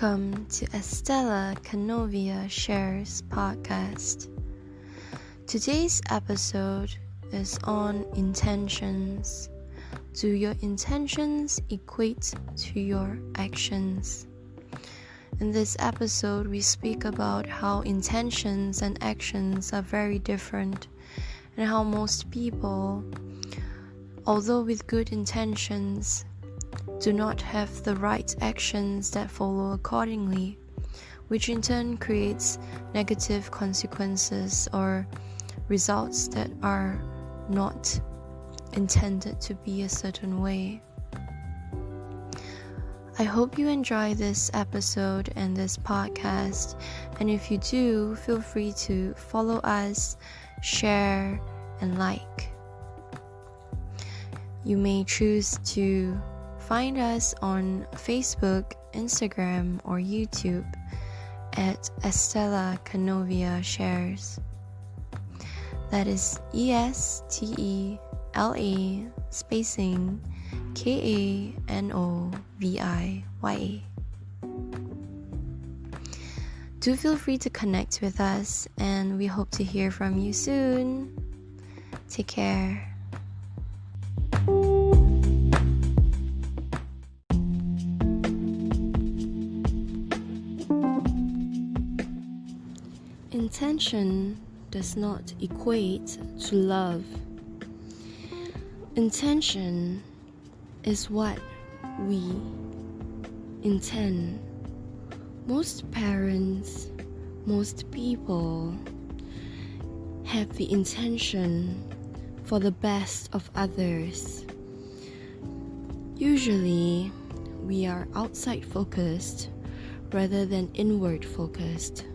Welcome to Estela Kanoviya Shares podcast. Today's episode is on intentions. Do your intentions equate to your actions? In this episode, we speak about how intentions and actions are very different, and how most people, although with good intentions, do not have the right actions that follow accordingly, which in turn creates negative consequences or results that are not intended to be a certain way. I hope you enjoy this episode and this podcast, and if you do, feel free to follow us, share, and like. You may choose to find us on Facebook, Instagram, or YouTube at Estela Kanoviya Shares. That is ESTELA spacing KANOVIYA. Do feel free to connect with us, and we hope to hear from you soon. Take care. Intention does not equate to love. Intention is what we intend. Most parents, most people have the intention for the best of others. Usually, we are outside focused rather than inward focused.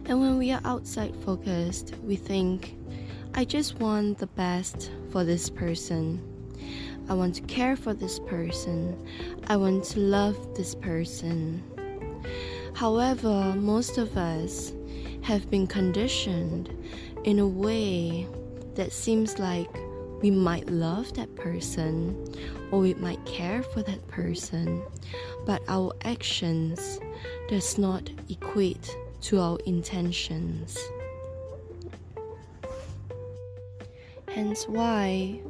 And when we are outside focused, we think, I just want the best for this person. I want to care for this person. I want to love this person. However, most of us have been conditioned in a way that seems like we might love that person or we might care for that person, but our actions does not equate to our intentions. Hence why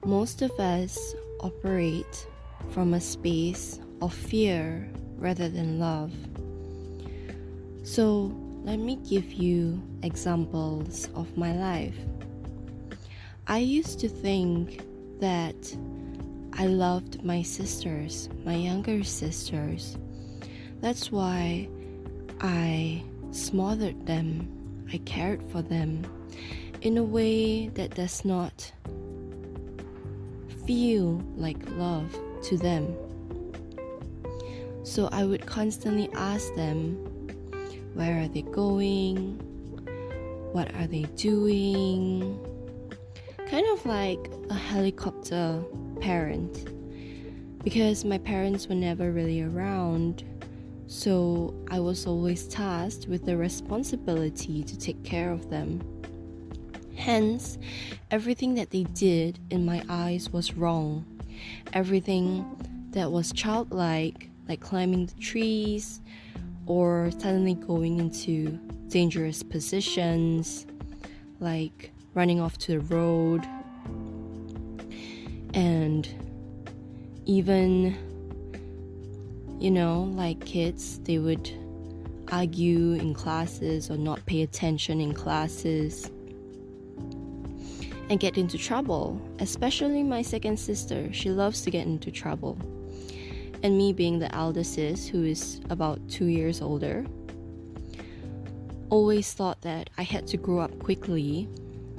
most of us operate from a space of fear rather than love. So let me give you examples of my life. I used to think that I loved my sisters, my younger sisters. That's why I smothered them, I cared for them in a way that does not feel like love to them. So I would constantly ask them, where are they going? What are they doing? Kind of like a helicopter parent, because my parents were never really around. So I was always tasked with the responsibility to take care of them. Hence, everything that they did in my eyes was wrong. Everything that was childlike, like climbing the trees or suddenly going into dangerous positions, like running off to the road, and even like kids, they would argue in classes or not pay attention in classes and get into trouble. Especially my second sister, she loves to get into trouble. And me being the elder sis, who is about 2 years older, always thought that I had to grow up quickly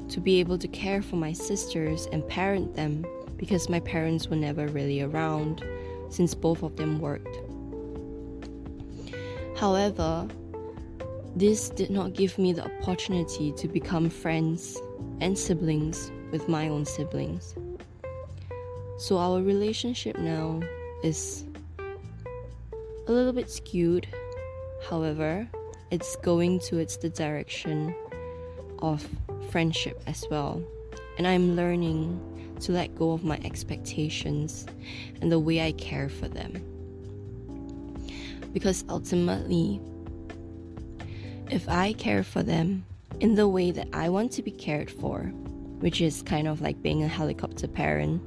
to be able to care for my sisters and parent them, because my parents were never really around since both of them worked. However, this did not give me the opportunity to become friends and siblings with my own siblings. So our relationship now is a little bit skewed. However, it's going towards the direction of friendship as well. And I'm learning to let go of my expectations and the way I care for them. Because ultimately, if I care for them in the way that I want to be cared for, which is kind of like being a helicopter parent,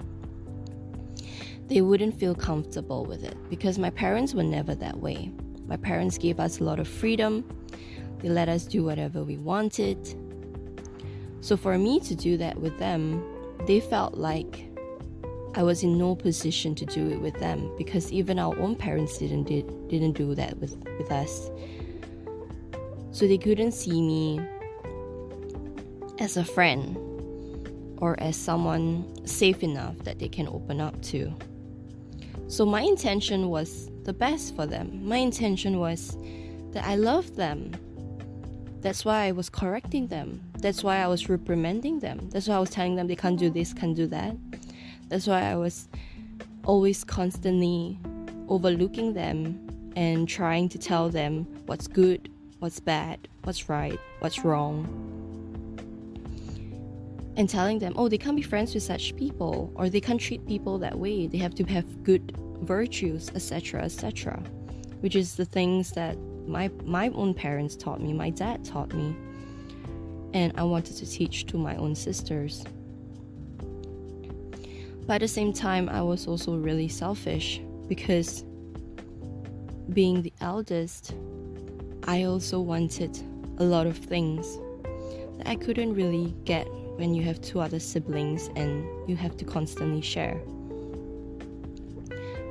they wouldn't feel comfortable with it, because my parents were never that way. My parents gave us a lot of freedom. They let us do whatever we wanted. So for me to do that with them, they felt like I was in no position to do it with them, because even our own parents didn't do that with us. So they couldn't see me as a friend or as someone safe enough that they can open up to. So my intention was the best for them. My intention was that I loved them. That's why I was correcting them. That's why I was reprimanding them. That's why I was telling them they can't do this, can't do that. That's why I was always constantly overlooking them and trying to tell them what's good, what's bad, what's right, what's wrong. And telling them, they can't be friends with such people, or they can't treat people that way. They have to have good virtues, etc., etc. Which is the things that my own parents taught me, my dad taught me, and I wanted to teach to my own sisters. But at the same time, I was also really selfish, because being the eldest, I also wanted a lot of things that I couldn't really get when you have two other siblings and you have to constantly share.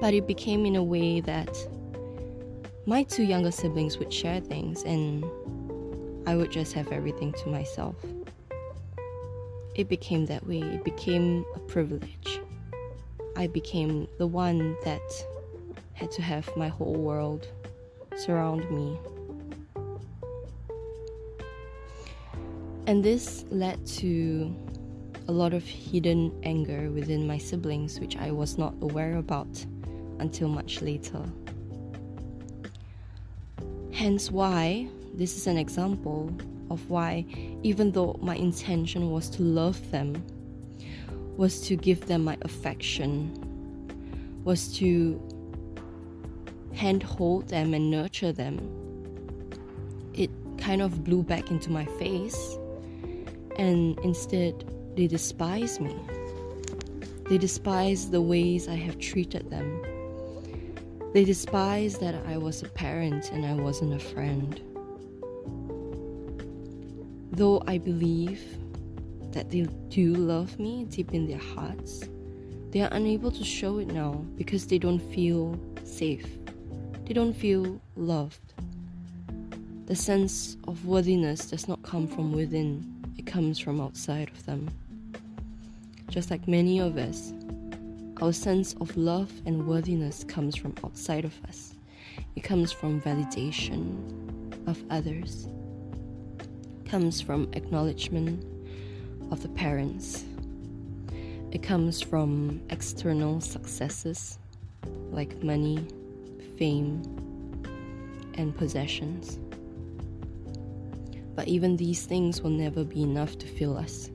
But it became in a way that my two younger siblings would share things and I would just have everything to myself. It became that way. It became a privilege. I became the one that had to have my whole world surround me. And this led to a lot of hidden anger within my siblings, which I was not aware about until much later. Hence why this is an example of why, even though my intention was to love them, was to give them my affection, was to handhold them and nurture them, it kind of blew back into my face. And instead, they despise me. They despise the ways I have treated them. They despise that I was a parent and I wasn't a friend. Though I believe that they do love me deep in their hearts, they are unable to show it now because they don't feel safe. They don't feel loved. The sense of worthiness does not come from within. It comes from outside of them. Just like many of us, our sense of love and worthiness comes from outside of us. It comes from validation of others. It comes from acknowledgement of the parents. It comes from external successes like money, fame, and possessions. But even these things will never be enough to fill us.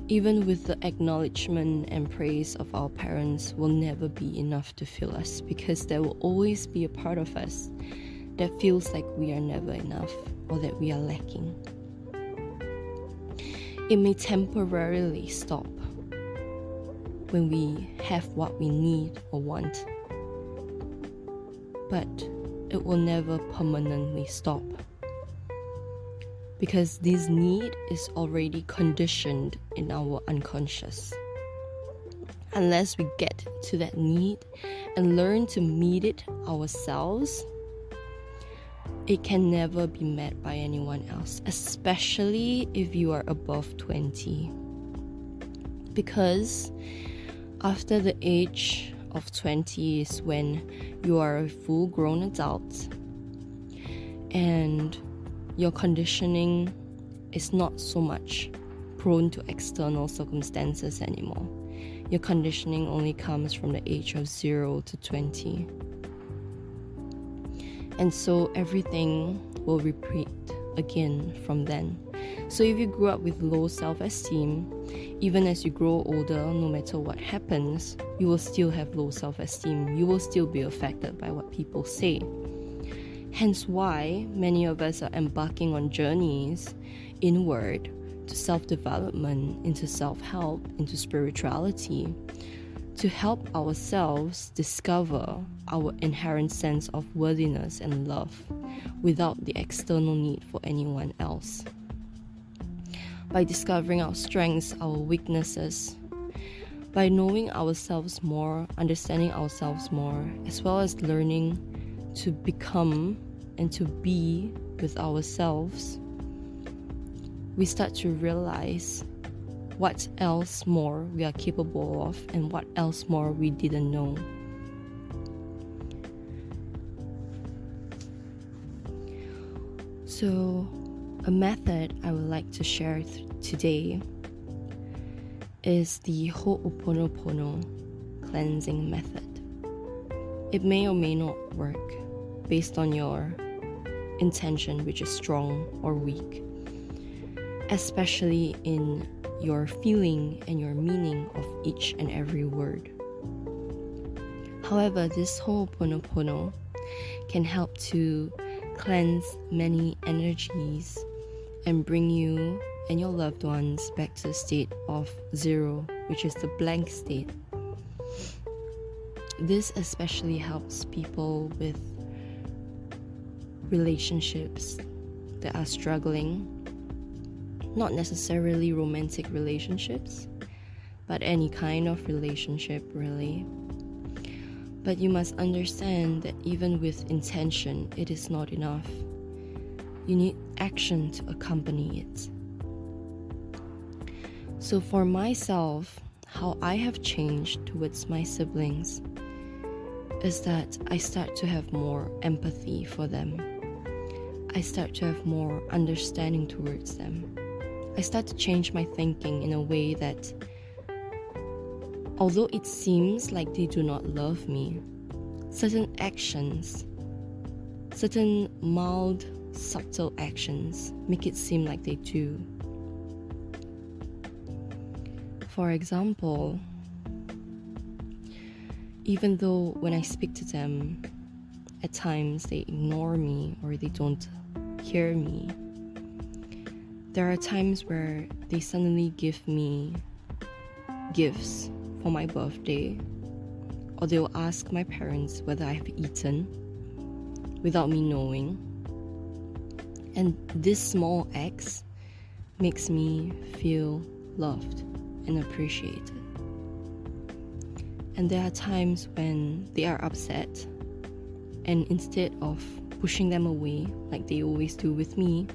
Even with the acknowledgement and praise of our parents will never be enough to fill us, because there will always be a part of us that feels like we are never enough or that we are lacking. It may temporarily stop when we have what we need or want, but it will never permanently stop. Because this need is already conditioned in our unconscious. Unless we get to that need and learn to meet it ourselves, it can never be met by anyone else, especially if you are above 20. Because after the age of 20 is when you are a full-grown adult and your conditioning is not so much prone to external circumstances anymore. Your conditioning only comes from the age of 0 to 20. And so everything will repeat again from then. So if you grew up with low self-esteem, even as you grow older, no matter what happens, you will still have low self-esteem. You will still be affected by what people say. Hence why many of us are embarking on journeys inward to self-development, into self-help, into spirituality, to help ourselves discover our inherent sense of worthiness and love without the external need for anyone else. By discovering our strengths, our weaknesses, by knowing ourselves more, understanding ourselves more, as well as learning to become and to be with ourselves, we start to realize what else more we are capable of and what else more we didn't know. So, a method I would like to share today is the Ho'oponopono cleansing method. It may or may not work based on your intention, which is strong or weak, especially in your feeling and your meaning of each and every word. However, this Ho'oponopono can help to cleanse many energies and bring you and your loved ones back to the state of zero, which is the blank state. This especially helps people with relationships that are struggling, not necessarily romantic relationships, but any kind of relationship really. But you must understand that even with intention, it is not enough. You need action to accompany it. So for myself, how I have changed towards my siblings is that I start to have more empathy for them. I start to have more understanding towards them. I start to change my thinking in a way that although it seems like they do not love me, certain actions, certain mild, subtle actions make it seem like they do. For example, even though when I speak to them, at times they ignore me or they don't hear me, there are times where they suddenly give me gifts for my birthday, or they'll ask my parents whether I have eaten without me knowing. And this small acts makes me feel loved and appreciated. And there are times when they are upset, and instead of pushing them away like they always do with me,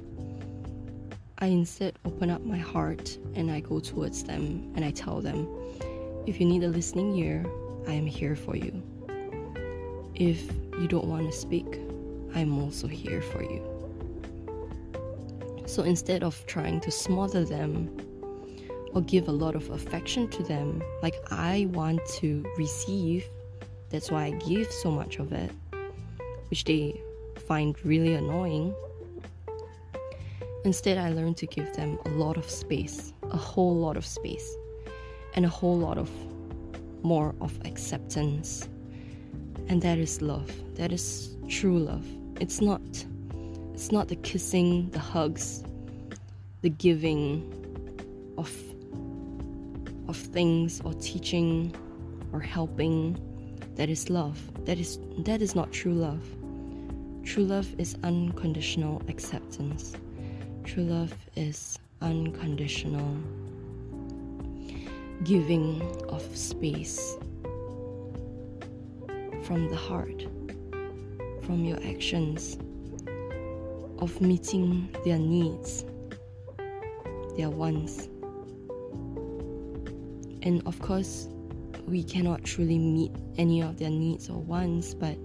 I instead open up my heart and I go towards them and I tell them, if you need a listening ear, I am here for you. If you don't want to speak, I'm also here for you. So instead of trying to smother them or give a lot of affection to them like I want to receive, that's why I give so much of it, which they find really annoying. Instead, I learned to give them a lot of space, a whole lot of space, and a whole lot of more of acceptance. And that is love. That is true love. It's not the kissing, the hugs, the giving of things or teaching or helping. That is love. That is not true love. True love is unconditional acceptance. True love is unconditional giving of space from the heart, from your actions, of meeting their needs, their wants. And of course, we cannot truly meet any of their needs or wants, but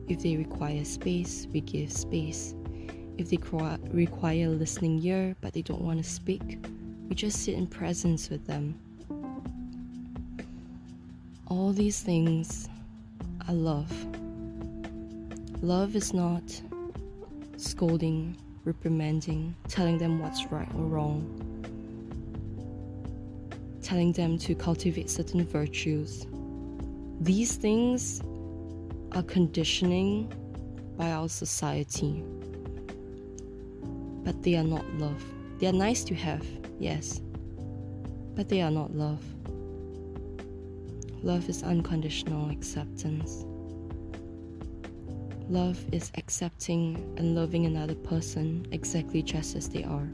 if they require space, we give space. If they require a listening ear, but they don't want to speak, we just sit in presence with them. All these things are love. Love is not scolding, reprimanding, telling them what's right or wrong, telling them to cultivate certain virtues. These things are conditioning by our society. But they are not love. They are nice to have, yes, but they are not love. Love is unconditional acceptance. Love is accepting and loving another person exactly just as they are,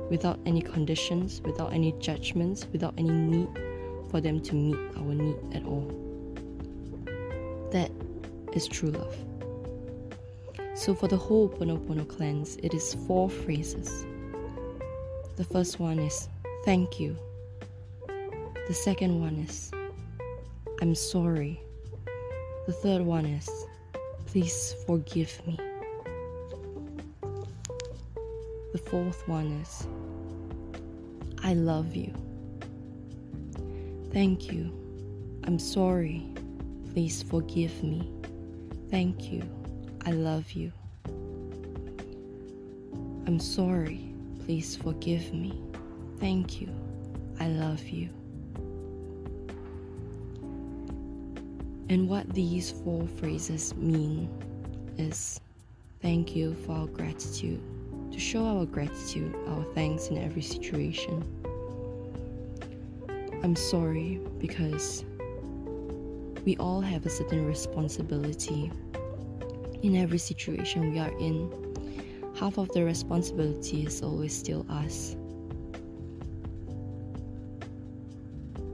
without any conditions, without any judgments, without any need for them to meet our need at all. That is true love. So for the whole Ho'oponopono cleanse, it is 4 phrases. The first one is thank you. The second one is I'm sorry. The third one is please forgive me. The fourth one is I love you. Thank you. I'm sorry. Please forgive me. Thank you. I love you. I'm sorry. Please forgive me. Thank you. I love you. And what these 4 phrases mean is thank you for our gratitude, to show our gratitude, our thanks in every situation. I'm sorry because we all have a certain responsibility in every situation we are in. Half of the responsibility is always still us.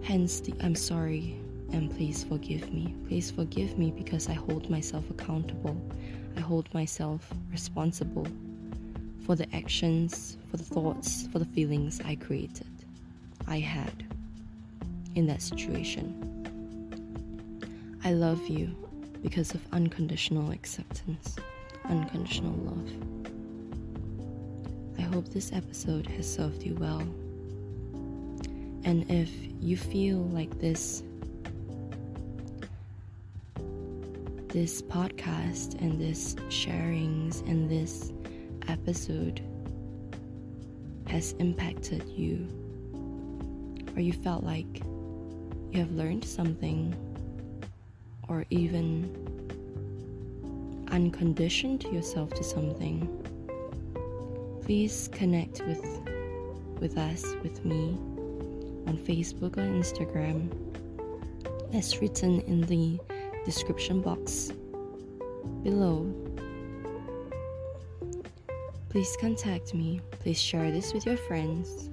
Hence the I'm sorry and please forgive me. Please forgive me because I hold myself accountable. I hold myself responsible for the actions, for the thoughts, for the feelings I created, I had in that situation. I love you because of unconditional acceptance, unconditional love. I hope this episode has served you well. And if you feel like this podcast and this sharings and this episode has impacted you, or you felt like you have learned something, or even unconditioned yourself to something, please connect with us, with me, on Facebook or Instagram, as written in the description box below. Please contact me. Please share this with your friends.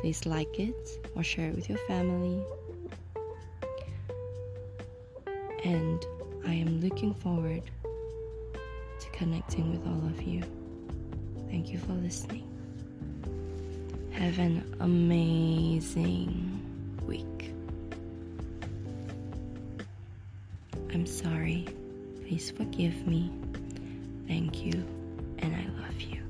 Please like it or share it with your family. And I am looking forward to connecting with all of you. Thank you for listening. Have an amazing week. I'm sorry. Please forgive me. Thank you, and I love you.